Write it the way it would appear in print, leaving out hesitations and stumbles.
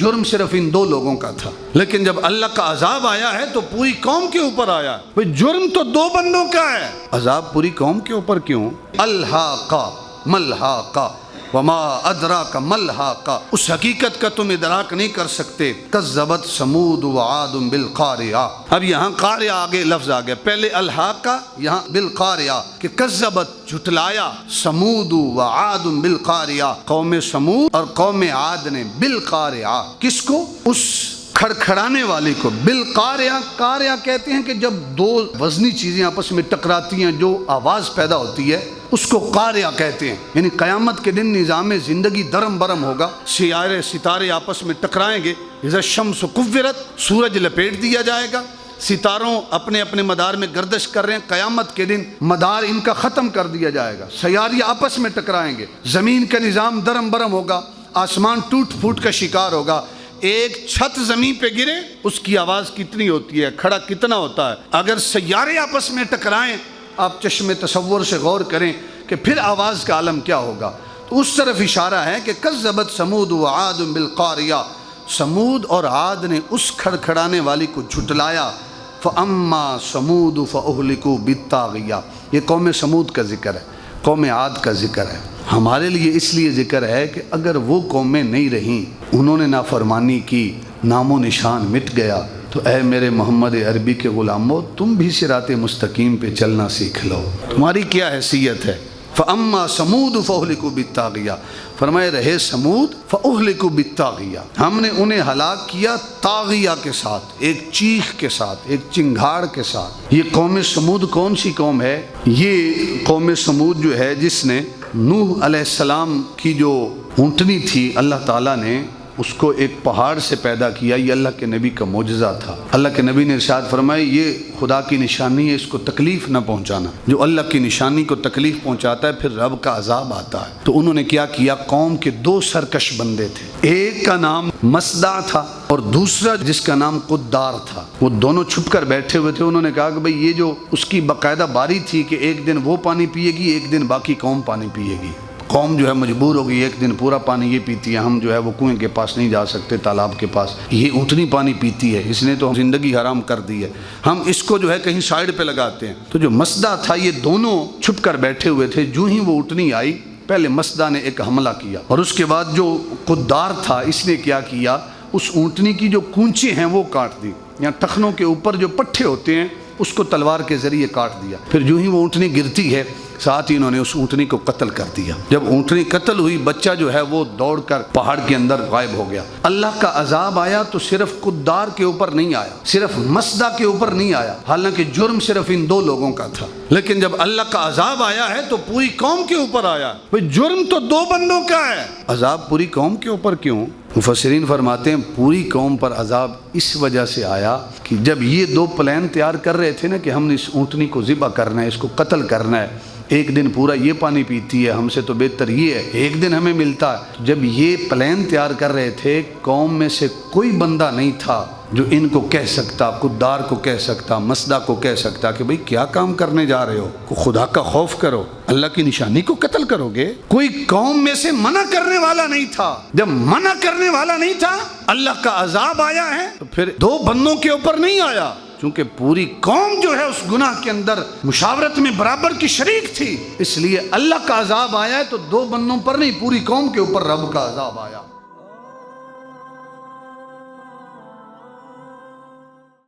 جرم صرف ان دو لوگوں کا تھا، لیکن جب اللہ کا عذاب آیا ہے تو پوری قوم کے اوپر آیا۔ بھئی جرم تو دو بندوں کا ہے، عذاب پوری قوم کے اوپر کیوں؟ الحاقہ ملحاقہ وما ادراک ملحاقہ، اس حقیقت کا تم ادراک نہیں کر سکتے۔ کذبت ثمود وعاد بالقاریہ، اب یہاں قاریہ آگے لفظ آ گیا، پہلے الحاقہ یہاں بالقاریہ کہ کذبت جھٹلایا، ثمود وعاد بالقاریہ، قوم ثمود اور قوم عاد نے، بالقاریہ کس کو؟ اس کھڑکھڑانے والی کو۔ بالقاریہ، قاریہ کہتے ہیں کہ جب دو وزنی چیزیں آپس میں ٹکراتی ہیں جو آواز پیدا ہوتی ہے اس کو قاریہ کہتے ہیں۔ یعنی قیامت کے دن نظام زندگی درم برم ہوگا، سیارے ستارے آپس میں ٹکرائیں گے، اذا الشمس کورت، سورج لپیٹ دیا جائے گا، ستاروں اپنے اپنے مدار میں گردش کر رہے ہیں، قیامت کے دن مدار ان کا ختم کر دیا جائے گا، سیارے آپس میں ٹکرائیں گے، زمین کا نظام درم برم ہوگا، آسمان ٹوٹ پھوٹ کا شکار ہوگا۔ ایک چھت زمین پہ گرے اس کی آواز کتنی ہوتی ہے، کھڑا کتنا ہوتا ہے، اگر سیارے آپس میں ٹکرائیں آپ چشم تصور سے غور کریں کہ پھر آواز کا عالم کیا ہوگا۔ تو اس طرف اشارہ ہے کہ کذبت ثمود وعاد بالقاریہ، سمود اور عاد نے اس کھڑکھڑانے والی کو جھٹلایا۔ فاما ثمود فاہلکوا بالطاغیہ، یہ قوم سمود کا ذکر ہے، قوم عاد کا ذکر ہے۔ ہمارے لیے اس لیے ذکر ہے کہ اگر وہ قومیں نہیں رہیں، انہوں نے نافرمانی کی، نام و نشان مٹ گیا، تو اے میرے محمد عربی کے غلاموں تم بھی صراط مستقیم پہ چلنا سیکھ لو، تمہاری کیا حیثیت ہے۔ فاما ثمود فاہلکوا بالطاغیہ، فرمائے رہے سمود فاہلکوا بالطاغیہ، ہم نے انہیں ہلاک کیا طاغیہ کے ساتھ، ایک چیخ کے ساتھ، ایک چنگھاڑ کے ساتھ۔ یہ قوم سمود کون سی قوم ہے؟ یہ قوم سمود جو ہے جس نے نوح علیہ السلام کی جو اونٹنی تھی، اللہ تعالیٰ نے اس کو ایک پہاڑ سے پیدا کیا، یہ اللہ کے نبی کا معجزہ تھا۔ اللہ کے نبی نے ارشاد فرمایا یہ خدا کی نشانی ہے، اس کو تکلیف نہ پہنچانا، جو اللہ کی نشانی کو تکلیف پہنچاتا ہے پھر رب کا عذاب آتا ہے۔ تو انہوں نے کیا کیا، قوم کے دو سرکش بندے تھے، ایک کا نام مصدع تھا اور دوسرا جس کا نام قدار تھا، وہ دونوں چھپ کر بیٹھے ہوئے تھے۔ انہوں نے کہا کہ بھئی یہ جو اس کی باقاعدہ باری تھی کہ ایک دن وہ پانی پیے گی، ایک دن باقی قوم پانی پیے گی، قوم جو ہے مجبور ہوگی، ایک دن پورا پانی یہ پیتی ہے، ہم جو ہے وہ کنویں کے پاس نہیں جا سکتے، تالاب کے پاس، یہ اونٹنی پانی پیتی ہے، اس نے تو زندگی حرام کر دی ہے، ہم اس کو جو ہے کہیں سائیڈ پہ لگاتے ہیں۔ تو جو مصدع تھا یہ دونوں چھپ کر بیٹھے ہوئے تھے، جو ہی وہ اونٹنی آئی پہلے مصدع نے ایک حملہ کیا اور اس کے بعد جو قدار تھا اس نے کیا کیا، اس اونٹنی کی جو کونچیں ہیں وہ کاٹ دی، یا ٹخنوں کے اوپر جو پٹھے ہوتے ہیں اس کو تلوار کے ذریعے کاٹ دیا۔ پھر جو ہی وہ اونٹنی گرتی ہے ساتھ ہی انہوں نے اس اونٹنی کو قتل کر دیا۔ جب اونٹنی قتل ہوئی بچہ جو ہے وہ دوڑ کر پہاڑ کے اندر غائب ہو گیا۔ اللہ کا عذاب آیا تو صرف قدار کے اوپر نہیں آیا، صرف مصدع کے اوپر نہیں آیا، حالانکہ جرم صرف ان دو لوگوں کا تھا، لیکن جب اللہ کا عذاب آیا ہے تو پوری قوم کے اوپر آیا۔ بھئی جرم تو دو بندوں کا ہے، عذاب پوری قوم کے اوپر کیوں؟ مفسرین فرماتے ہیں پوری قوم پر عذاب اس وجہ سے آیا کہ جب یہ دو پلان تیار کر رہے تھے نا کہ ہم نے اس اونٹنی کو ذبح کرنا ہے، اس کو قتل کرنا ہے، ایک دن پورا یہ پانی پیتی ہے، ہم سے تو بہتر یہ ہے، ایک دن ہمیں ملتا ہے۔ جب یہ پلان تیار کر رہے تھے، قوم میں سے کوئی بندہ نہیں تھا جو ان کو کہہ سکتا، قدار کو کہہ سکتا، مصدع کو کہہ سکتا کہ بھئی کیا کام کرنے جا رہے ہو، خدا کا خوف کرو، اللہ کی نشانی کو قتل کرو گے۔ کوئی قوم میں سے منع کرنے والا نہیں تھا۔ جب منع کرنے والا نہیں تھا، اللہ کا عذاب آیا ہے تو پھر دو بندوں کے اوپر نہیں آیا، چونکہ پوری قوم جو ہے اس گناہ کے اندر مشاورت میں برابر کی شریک تھی، اس لیے اللہ کا عذاب آیا ہے تو دو بندوں پر نہیں، پوری قوم کے اوپر رب کا عذاب آیا۔